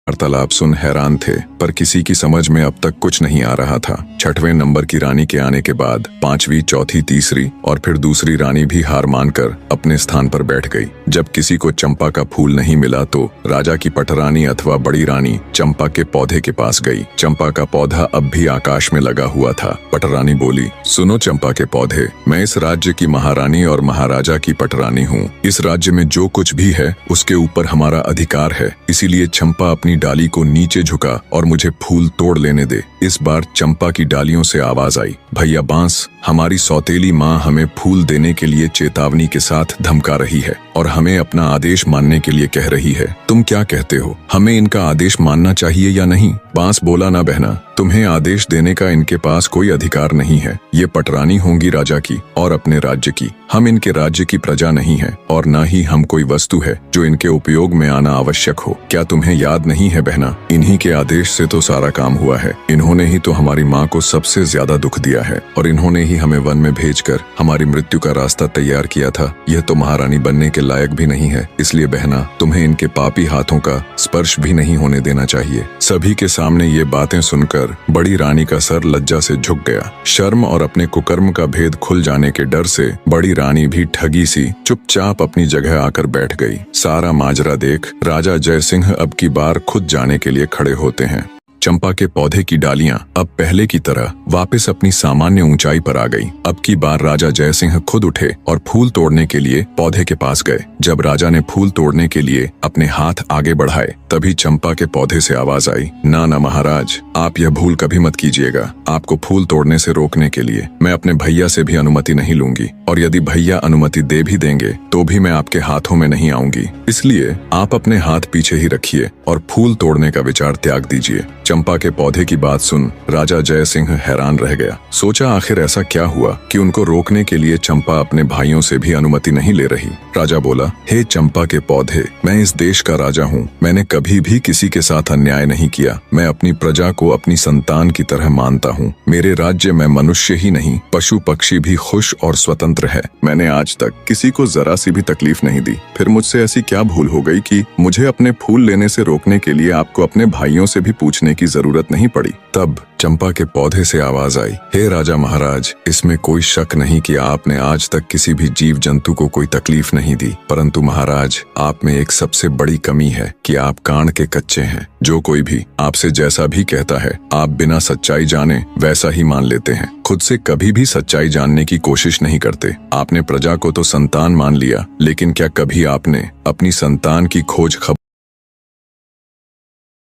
वार्तालाप सुन हैरान थे, पर किसी की समझ में अब तक कुछ नहीं आ रहा था। 6वें नंबर की रानी के आने के बाद 5वीं, चौथी, तीसरी और फिर दूसरी रानी भी हार मानकर अपने स्थान पर बैठ गई। जब किसी को चंपा का फूल नहीं मिला तो राजा की पटरानी अथवा बड़ी रानी चंपा के पौधे के पास गई। चंपा का पौधा अब भी आकाश में लगा हुआ था। पटरानी बोली, सुनो चंपा के पौधे, मैं इस राज्य की महारानी और महाराजा की पटरानी हूँ। इस राज्य में जो कुछ भी है उसके ऊपर हमारा अधिकार है, इसीलिए चंपा अपनी डाली को नीचे झुका और मुझे फूल तोड़ लेने दे। इस बार चंपा की डालियों से आवाज आई, भैया बांस, हमारी सौतेली माँ हमें फूल देने के लिए चेतावनी के साथ धमका रही है और हमें अपना आदेश मानने के लिए कह रही है। तुम क्या कहते हो, हमें इनका आदेश मानना चाहिए या नहीं? बांस बोला, ना बहना, तुम्हें आदेश देने का इनके पास कोई अधिकार नहीं है। ये पटरानी होंगी राजा की और अपने राज्य की। हम इनके राज्य की प्रजा नहीं है और न ही हम कोई वस्तु है जो इनके उपयोग में आना आवश्यक हो। क्या तुम्हें याद नहीं है बहना, इन्हीं के आदेश से तो सारा काम हुआ है। इन्होंने ही तो हमारी माँ को सबसे ज्यादा दुख दिया है और इन्होंने ही हमें वन में भेजकर हमारी मृत्यु का रास्ता तैयार किया था। यह तो महारानी बनने के लायक भी नहीं है, इसलिए बहना तुम्हें इनके पापी हाथों का स्पर्श भी नहीं होने देना चाहिए। सभी के सामने ये बातें सुनकर बड़ी रानी का सर लज्जा से झुक गया। शर्म और अपने कुकर्म का भेद खुल जाने के डर से बड़ी रानी भी ठगी सी चुपचाप अपनी जगह आकर बैठ गई। सारा माजरा देख राजा जयसिंह अब की बार खुद जाने के लिए खड़े होते हैं। चंपा के पौधे की डालियां अब पहले की तरह वापस अपनी सामान्य ऊंचाई पर आ गई। अब की बार राजा जयसिंह खुद उठे और फूल तोड़ने के लिए पौधे के पास गए। जब राजा ने फूल तोड़ने के लिए अपने हाथ आगे बढ़ाए तभी चंपा के पौधे से आवाज आई, ना ना महाराज, आप यह भूल कभी मत कीजिएगा। आपको फूल तोड़ने से रोकने के लिए मैं अपने भैया से भी अनुमति नहीं लूंगी और यदि भैया अनुमति दे भी देंगे तो भी मैं आपके हाथों में नहीं आऊंगी। इसलिए आप अपने हाथ पीछे ही रखिए और फूल तोड़ने का विचार त्याग दीजिए। चंपा के पौधे की बात सुन राजा जयसिंह हैरान रह गया। सोचा आखिर ऐसा क्या हुआ कि उनको रोकने के लिए चंपा अपने भाइयों से भी अनुमति नहीं ले रही। राजा बोला, हे चंपा के पौधे, मैं इस देश का राजा हूँ। मैंने कभी भी किसी के साथ अन्याय नहीं किया। मैं अपनी प्रजा को अपनी संतान की तरह मानता हूँ। मेरे राज्य में मनुष्य ही नहीं, पशु पक्षी भी खुश और स्वतंत्र है। मैंने आज तक किसी को जरा सी भी तकलीफ नहीं दी। फिर मुझसे ऐसी क्या भूल हो गई कि मुझे अपने फूल लेने से रोकने के लिए आपको अपने भाइयों से भी पूछने की जरूरत नहीं पड़ी? तब चंपा के पौधे से आवाज आई, हे राजा महाराज, इसमें कोई शक नहीं कि आपने आज तक किसी भी जीव जंतु को कोई तकलीफ नहीं दी, परंतु महाराज आप में एक सबसे बड़ी कमी है कि आप कान के कच्चे हैं। जो कोई भी आपसे जैसा भी कहता है आप बिना सच्चाई जाने वैसा ही मान लेते हैं। खुद से कभी भी सच्चाई जानने की कोशिश नहीं करते। आपने प्रजा को तो संतान मान लिया, लेकिन क्या कभी आपने अपनी संतान की खोज खबर